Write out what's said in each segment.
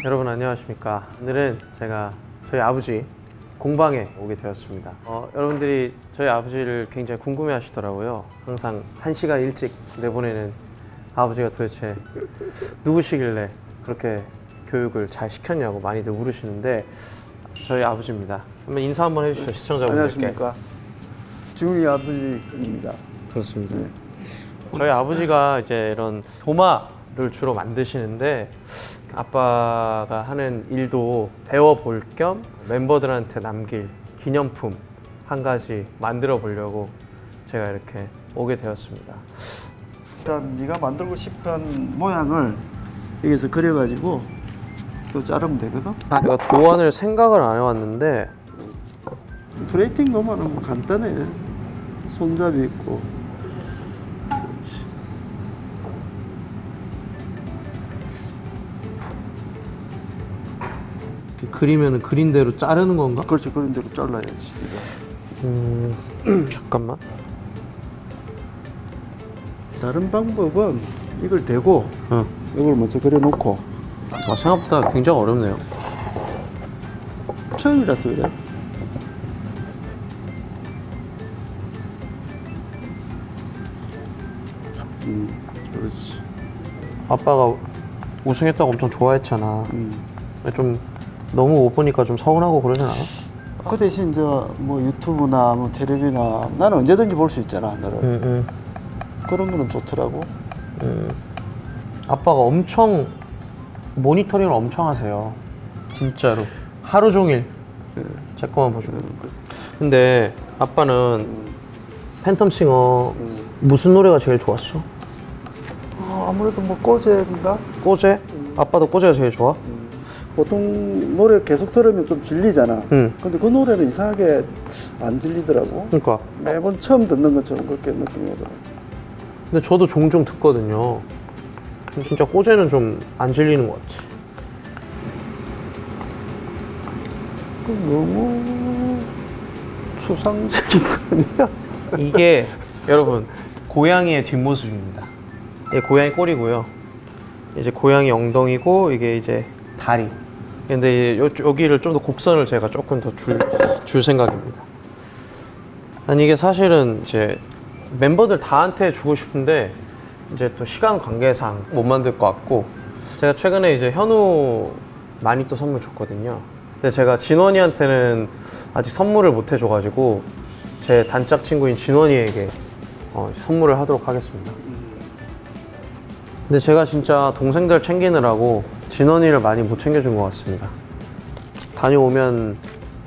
여러분 안녕하십니까. 오늘은 제가 저희 아버지 공방에 오게 되었습니다. 여러분들이 저희 아버지를 굉장히 궁금해 하시더라고요. 항상 1시간 일찍 내보내는 아버지가 도대체 누구시길래 그렇게 교육을 잘 시켰냐고 많이들 물으시는데 저희 아버지입니다. 한번 인사 한번 해주시죠, 시청자분들께. 안녕하십니까. 중이 아버지입니다. 그렇습니다. 네. 저희 아버지가 이제 이런 도마를 주로 만드시는데 아빠가 하는 일도 배워볼 겸 멤버들한테 남길 기념품 한 가지 만들어 보려고 제가 이렇게 오게 되었습니다. 일단 네가 만들고 싶은 모양을 여기서 그려가지고 또 자르면 되거든. 이거 도안을 생각을 안 해왔는데 프레이팅 도마는 뭐 간단해. 손잡이 있고. 그렇지. 그리면 그린 대로 자르는 건가? 그렇지, 그런 대로 잘라야지. 잠깐만. 다른 방법은 이걸 대고 이걸 먼저 그려놓고. 생각보다 굉장히 어렵네요. 처음이라서 그래. 그렇지. 아빠가 우승했다고 엄청 좋아했잖아. 좀 너무 못 보니까 좀 서운하고 그러진 않아? 그 대신 이제 뭐 유튜브나 뭐 텔레비나 나는 언제든지 볼 수 있잖아, 너를. 그런 거는 좋더라고. 아빠가 엄청 모니터링을 엄청 하세요. 진짜로 하루 종일 제 거만 보시고. 근데 아빠는 팬텀싱어 무슨 노래가 제일 좋았어? 아무래도 뭐 꼬제인가? 꼬제? 아빠도 꼬제가 제일 좋아? 보통 노래 계속 들으면 좀 질리잖아. 응. 근데 그 노래는 이상하게 안 질리더라고. 그러니까. 매번 처음 듣는 것처럼 그렇게 느낌이 오더라고. 근데 저도 종종 듣거든요. 진짜 꼬제는 좀 안 질리는 것 같아. 그 너무 추상적인 거 아니야? 이게 여러분 고양이의 뒷모습입니다. 이게 고양이 꼬리고요. 이제 고양이 엉덩이고 이게 이제 다리. 근데 여기를 좀 더 곡선을 제가 조금 더 줄 생각입니다. 아니 이게 사실은 이제 멤버들 다한테 주고 싶은데 이제 또 시간 관계상 못 만들 것 같고 제가 최근에 이제 현우 많이 또 선물 줬거든요. 근데 제가 진원이한테는 아직 선물을 못 해줘가지고 제 단짝 친구인 진원이에게 선물을 하도록 하겠습니다. 근데 제가 진짜 동생들 챙기느라고 진원이를 많이 못 챙겨준 것 같습니다. 다녀오면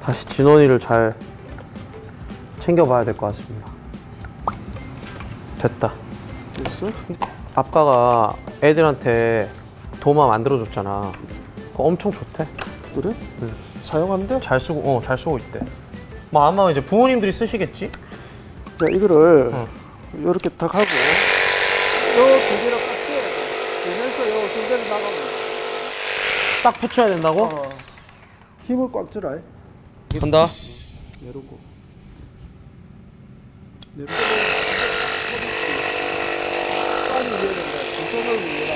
다시 진원이를 잘 챙겨봐야 될 것 같습니다. 됐다. 됐어? 아빠가 애들한테 도마 만들어줬잖아. 그거 엄청 좋대. 그래? 응. 사용한대? 잘 쓰고 있대. 뭐 아마 이제 부모님들이 쓰시겠지? 자, 이거를 이렇게 딱 하고 요 두 개를 딱 대면서 요 순대를 나가고 딱 붙여야 된다고? 힘을 꽉 주라. 간다. 내려고. 빨리 위해야 된다. 두 손을 위해라.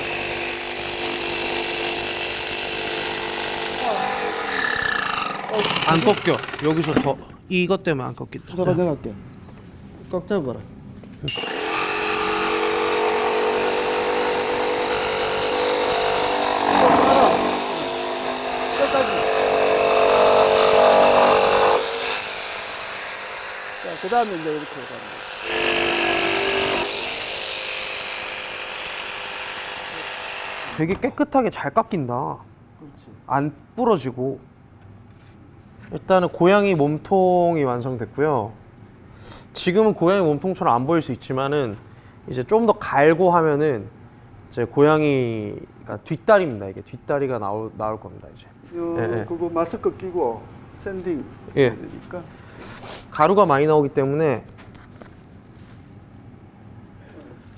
안 꺾여. 여기서 더 이것 때문에 안 꺾인다. 내가 할게. 꽉 잡아라. 끝까지. 자, 그 다음에 이제 이렇게 가는 되게 깨끗하게 잘 깎인다. 그렇지. 안 부러지고. 일단은 고양이 몸통이 완성됐고요. 지금은 고양이 몸통처럼 안 보일 수 있지만은 이제 좀 더 갈고 하면은 이제 고양이가 뒷다리입니다. 이게 뒷다리가 나올 겁니다. 이제. 예. 그거 마스크 끼고 샌딩 예. 되니까. 가루가 많이 나오기 때문에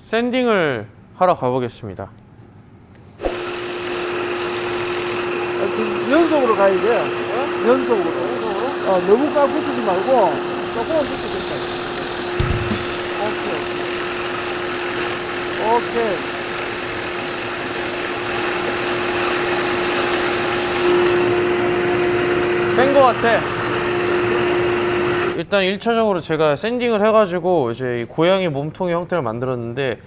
샌딩을 하러 가보겠습니다. 지금 연속으로 가야 돼. 연속으로. 너무 까 붙이지 말고 조금만 붙이면 된다. 오케이. 같아. 일단 1차적으로 제가 샌딩을 해가지고 이제 이 고양이 몸통의 형태를 만들었는데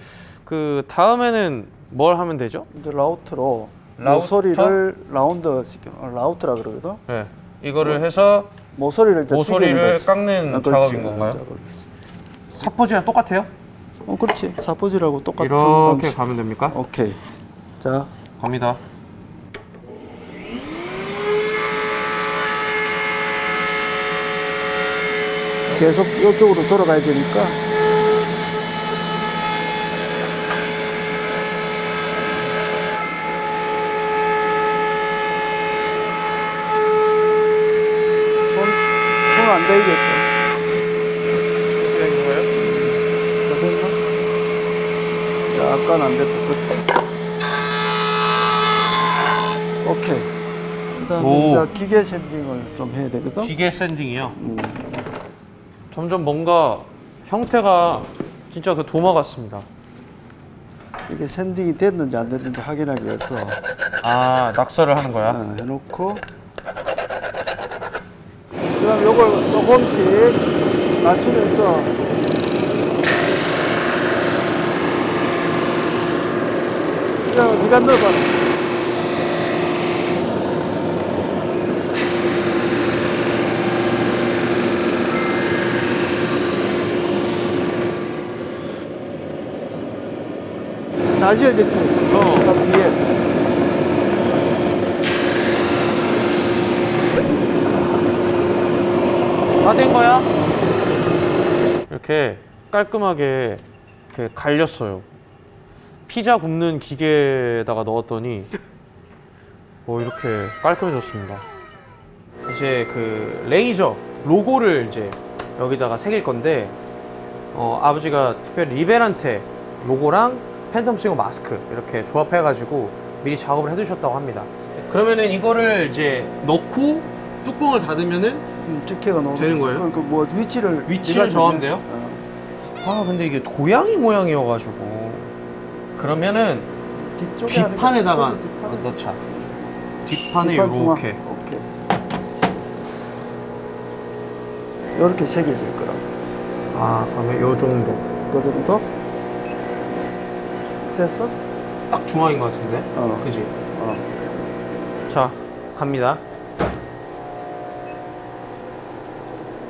그 다음에는 뭘 하면 되죠? 이제 라우트로 라우터? 모서리를 라운드 시켜. 라우트라 그러거든. 네. 이거를 해서 모서리를 이제 모서리를 튀기는 거지. 깎는 그렇지. 작업인 건가요? 작업이지. 사포지랑 똑같아요? 그렇지. 사포질하고 똑같은 이렇게 방식. 가면 됩니까? 오케이. 자, 갑니다. 계속 이쪽으로 돌아가야 되니까. 손 안 대겠죠. 이렇게 되는 거예요? 더 됐나? 약간 안 됐다. 그치? 오케이. 그 다음에 오. 이제 기계 샌딩을 좀 해야 되거든. 기계 샌딩이요. 점점 뭔가 형태가 진짜 그 도마 같습니다. 이게 샌딩이 됐는지 안 됐는지 확인하기 위해서 아, 낙서를 하는 거야? 해놓고 그 다음에 요걸 조금씩 낮추면서 그냥 네가 넣어봐. 다 지어졌지? 그 뒤에 다 된 거야? 이렇게 깔끔하게 이렇게 갈렸어요. 피자 굽는 기계에다가 넣었더니 이렇게 깔끔해졌습니다. 이제 그 레이저 로고를 이제 여기다가 새길 건데 아버지가 특별히 리벨한테 로고랑 팬텀 싱어 마스크 이렇게 조합해가지고 미리 작업을 해두셨다고 합니다. 그러면은 이거를 이제 넣고 뚜껑을 닫으면은 찍혀가 나오는 되는 거예요? 그러니까 뭐 위치를 네가 정하면 돼요? 어. 아 근데 이게 고양이 모양이어가지고 그러면은 뒤쪽에 뒷판에다가 하는 거, 뒷판에. 넣자. 뒷판에 뒷판 중앙. 이렇게. 오케이. 이렇게 새겨질 거라고. 아 그러면 요 정도. 그 정도? 됐어? 딱 중앙인 것 같은데. 그지? 자 갑니다.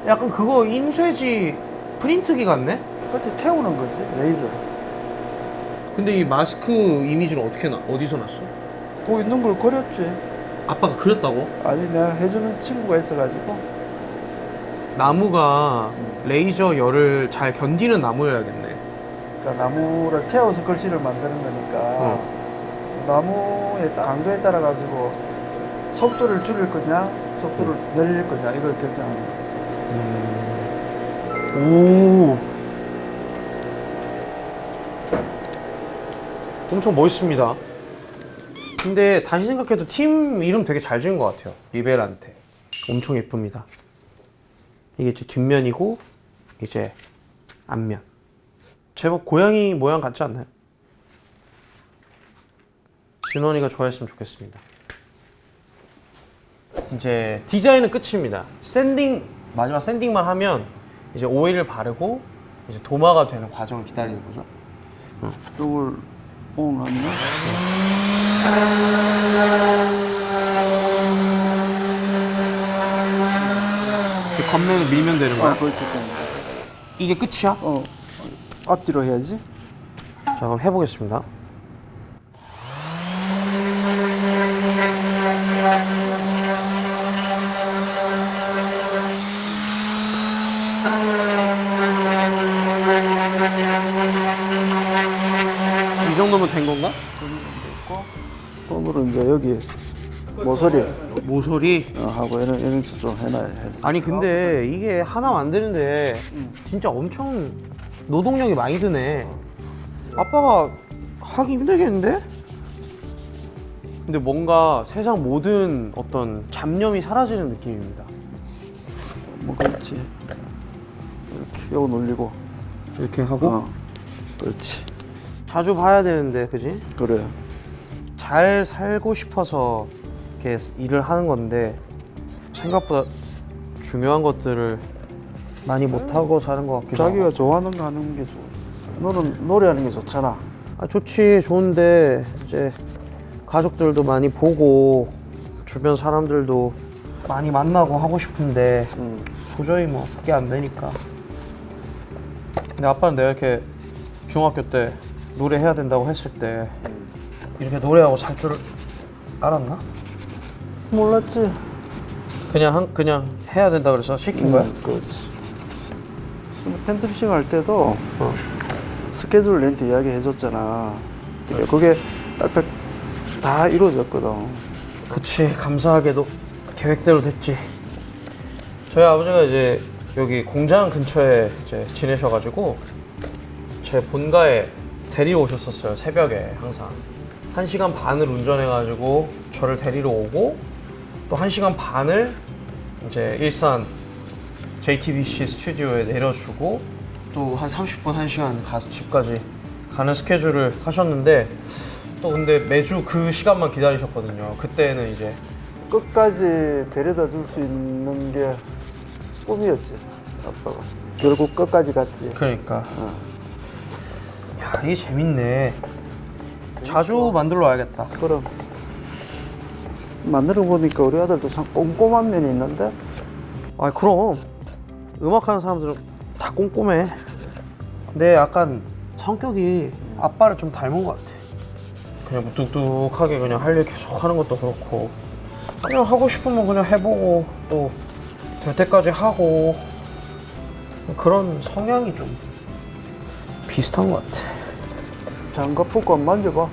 약간 그거 인쇄지 프린트기 같네? 그렇지, 태우는 거지, 레이저. 근데 이 마스크 이미지는 어디서 났어? 거기 있는 걸 그렸지. 아빠가 그렸다고? 아니, 내가 해주는 친구가 있어가지고. 나무가 레이저 열을 잘 견디는 나무여야겠네. 그러니까 나무를 태워서 글씨를 만드는 거니까 나무의 강도에 따라 가지고 속도를 줄일 거냐, 속도를 늘릴 거냐 이걸 결정하는 거지. 오. 엄청 멋있습니다. 근데 다시 생각해도 팀 이름 되게 잘 지은 것 같아요. 리벨한테. 엄청 예쁩니다. 이게 이제 뒷면이고 이제 앞면. 제법 고양이 모양 같지 않나요? 진원이가 좋아했으면 좋겠습니다. 이제 디자인은 끝입니다. 마지막 샌딩만 하면 이제 오일을 바르고 이제 도마가 되는 과정을 기다리는 거죠. 이걸 오늘 하면 겉면을 밀면 되는 거야? 그렇지. 이게 끝이야? 앞뒤로 해야지. 자 그럼 해보겠습니다. 이 정도면 된 건가? 손으로 이제 여기 모서리 모서리? 하고 얘는 좀 해놔야 해. 아니 근데 이게 하나 만드는데 진짜 엄청 노동력이 많이 드네. 아빠가 하기 힘들겠는데? 근데 뭔가 세상 모든 어떤 잡념이 사라지는 느낌입니다. 뭐 그렇지. 이렇게 요거 놀리고 이렇게 하고 그렇지. 자주 봐야 되는데 그지? 그래. 잘 살고 싶어서 이렇게 일을 하는 건데 생각보다 중요한 것들을 많이 못하고 사는 것 같기도 자기가 하고. 좋아하는 거 하는 게 좋아. 너는 노래하는 게 좋잖아. 아, 좋지. 좋은데 이제 가족들도 많이 보고 주변 사람들도 많이 만나고 하고 싶은데 도저히 뭐 그게 안 되니까. 근데 아빠는 내가 이렇게 중학교 때 노래해야 된다고 했을 때 이렇게 노래하고 살 줄 알았나? 몰랐지. 그냥 해야 된다 그래서 시킨 거야? 그렇지. 팬텀싱 할 때도 어. 스케줄 렌트 이야기 해줬잖아. 그러니까 그게 딱딱 다 이루어졌거든. 그치. 감사하게도 계획대로 됐지. 저희 아버지가 이제 여기 공장 근처에 이제 지내셔가지고 제 본가에 데리러 오셨었어요. 새벽에 항상 1시간 반을 운전해가지고 저를 데리러 오고 또 1시간 반을 이제 일산 JTBC 스튜디오에 내려주고 또 한 30분 1시간 가서 집까지 가는 스케줄을 하셨는데 또 근데 매주 그 시간만 기다리셨거든요. 그때는 이제 끝까지 데려다 줄 수 있는 게 꿈이었지, 아빠가. 결국 끝까지 갔지. 그러니까 야 이게 재밌네. 자주 만들러 와야겠다. 그럼 만들어 보니까 우리 아들도 참 꼼꼼한 면이 있는데. 아 그럼 음악하는 사람들은 다 꼼꼼해. 근데 약간 성격이 아빠를 좀 닮은 것 같아. 그냥 무뚝뚝하게 그냥 할 일 계속 하는 것도 그렇고 그냥 하고 싶으면 그냥 해보고 또 될 때까지 하고 그런 성향이 좀 비슷한 것 같아. 장갑 벗고 한번 만져봐.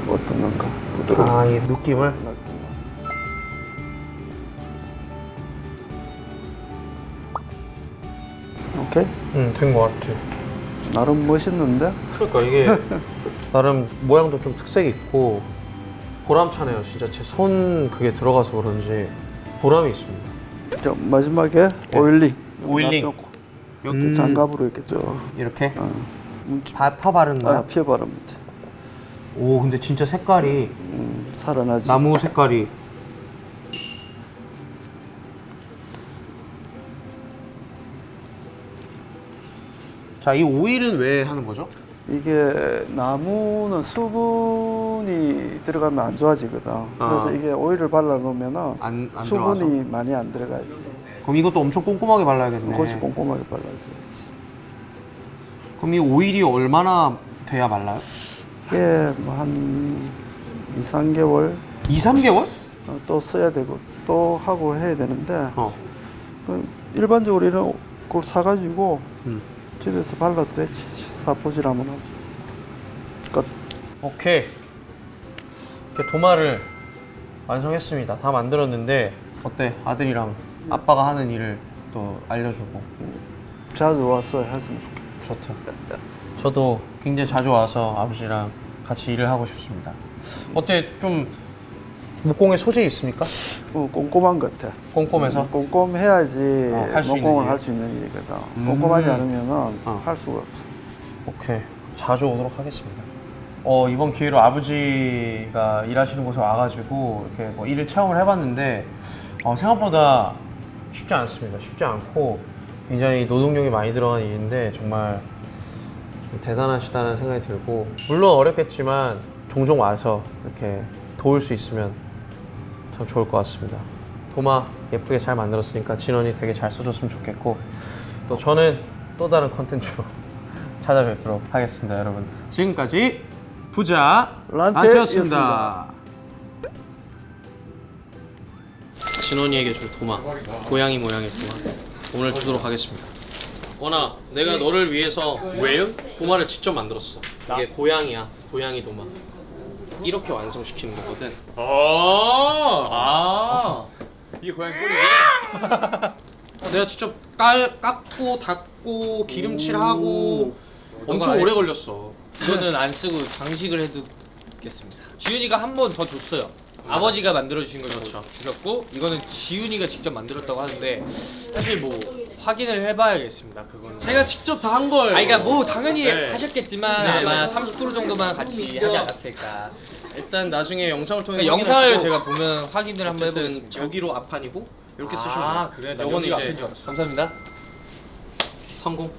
어떻는가 부드러워. 아 이 느낌을 오케이? 된 것 같아. 나름 멋있는데? 그러니까 이게 나름 모양도 좀 특색이 있고 보람차네요. 진짜 제 손 그게 들어가서 그런지 보람이 있습니다. 자, 마지막에 오일링. 오일링. 놔두고 이렇게 장갑으로 이렇게 쭉. 이렇게 뭉치. 다 펴 바르는 거야? 피어바르면 돼. 오 근데 진짜 색깔이 살아나지. 나무 색깔이 자 이 오일은 왜 하는 거죠? 이게 나무는 수분이 들어가면 안 좋아지거든. 그래서 이게 오일을 발라 놓으면은 안 수분이 들어가서? 많이 안 들어가지. 그럼 이것도 엄청 꼼꼼하게 발라야겠네. 그것이 꼼꼼하게 발라줘야지. 그럼 이 오일이 얼마나 돼야 말라요? 이게 뭐 한 2, 3개월 2, 3개월? 또 써야 되고 또 하고 해야 되는데 어. 일반적으로 이런 걸 사가지고 음. 집에서 발라도 되지. 사포질하면 끝. 오케이. 이렇게 도마를 완성했습니다. 다 만들었는데 어때? 아들이랑 아빠가 하는 일을 또 알려주고 자주 와서 했으면 좋겠다. 좋다. 저도 굉장히 자주 와서 아버지랑 같이 일을 하고 싶습니다. 어때? 좀 목공에 소질이 있습니까? 꼼꼼한 것 같아. 꼼꼼해서? 꼼꼼해야지 할수 있는 목공을 일. 할 수 있는 일이거든. 꼼꼼하지 않으면은 어. 할 수가 없어. 오케이. 자주 오도록 하겠습니다. 이번 기회로 아버지가 일하시는 곳에 와가지고 이렇게 뭐 일을 체험을 해봤는데 생각보다 쉽지 않습니다. 쉽지 않고 굉장히 노동력이 많이 들어간 일인데 정말 좀 대단하시다는 생각이 들고 물론 어렵겠지만 종종 와서 이렇게 도울 수 있으면 참 좋을 것 같습니다. 도마 예쁘게 잘 만들었으니까 진원이 되게 잘 써줬으면 좋겠고 또 저는 또 다른 컨텐츠로 찾아뵙도록 하겠습니다. 여러분 지금까지 부자 란테였습니다. 진원이에게 줄 도마, 고양이 모양의 도마 오늘 주도록 하겠습니다. 원아, 내가 너를 위해서 왜요? 도마를 직접 만들었어. 이게 고양이야, 고양이 도마. 이렇게 완성시키는 거거든. 이게 고양이 꼬리네. 내가 직접 깎고 닦고 기름칠하고 엄청 너가 오래 걸렸어. 이거는 안 쓰고 장식을 해두겠습니다. 지훈이가 한 번 더 줬어요. 아버지가 만들어 주신 걸 그렇죠. 주셨고 이거는 지훈이가 직접 만들었다고 하는데 사실 뭐 확인을 해봐야겠습니다. 그거는. 제가 직접 다 한 거예요. 그러니까 뭐 당연히 네. 하셨겠지만 네, 아마 네. 30% 정도만 같이 하지 않았을까. 일단 나중에 영상을 통해 영상을 제가 보면 확인을 한번 어쨌든 해보겠습니다. 여기로 앞판이고 이렇게 쓰시면 아 돼요. 그래? 요거는 이제 감사합니다. 성공.